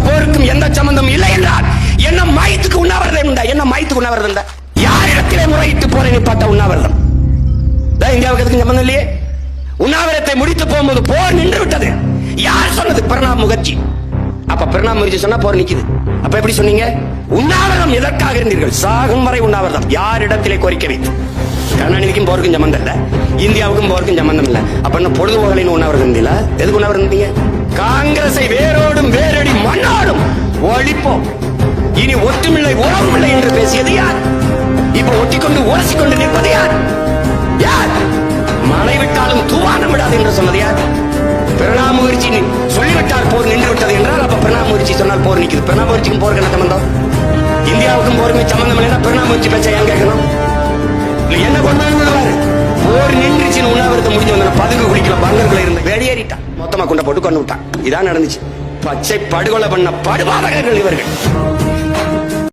போருக்கும் எந்த சம்பந்தம் இல்லை என்றால் என்ன மாயத்துக்கு உண்ணாவிரதம் உண்டா? என்ன மாயத்துக்கு உண்ணாவிரதம் உண்டா? யாரிடத்திலே முறையிட்டு போரை நிப்பாட்ட உண்ணாவிரதம்? இந்தியாவுக்கு எதுக்கு சம்பந்தம் இல்லையே. உண்ணாவிரத்தை முடித்து போகும்போது போர் நின்று விட்டது. யார் சொன்னது? பிரணாப் முகர்ஜி. அப்ப பிரணாப் முகர்ஜி சொன்னா போர் நிக்குது. அப்ப எப்படி சொன்னீங்க? உண்ணாவிரதம் எதற்காக இருந்தீர்கள்? சாகும் வரை உண்ணாவிரதம். யாரிடத்திலே கோரிக்கை வைத்து? கருணாநிதிக்கும் போருக்கும் சம்பந்தம் இல்ல, இந்தியாவுக்கும் போருக்கும் சம்பந்தம் இல்ல. அப்ப என்ன பொழுதுபோகலின் உண்ணாவிரதம் இருந்தீங்களா? எதுக்கு உண்ணாவிரதம் இருந்தீங்க? காங்கிரஸை வேரோடும் வேரடி மண்ணாடும் ஒழிப்போம், இனி ஒற்றுமில்லை உறவுமில்லை என்று பேசியது யார்? இப்ப ஒட்டிக்கொண்டு உரசிக்கொண்டு நிற்பது யார்? யார்? மழை விட்டாலும் தூவானம் விடாது என்று சொன்னது யார்? பிரணாப் முகர்ஜி சொல்லிவிட்டார் போர் நின்று விட்டது என்றால் அப்ப பிரணாப் முகர்ஜி சொன்னால் போர் நிக்குது. பிரணாப் முகர்ஜிக்கும் போருக்கு என்ன சம்பந்தம்? இந்தியாவுக்கும் போருமே சம்பந்தம் இல்லைன்னா பிரணாப் முகர்ஜி பேச்ச ஏன் கேட்கணும்? என்ன கொண்டு வந்து போர் நின்றுச்சு, உண்ணாவிரதம் முடிஞ்சு வந்த பதுங்கு குடிக்கல பங்கர்களை இருந்து வெளியேறிட்டான், மொத்தமா கொண்ட போட்டு கொண்டு விட்டான். இதான் நடந்துச்சு. பச்சை படுகொலை பண்ண படுபாதகர்கள் இவர்கள்.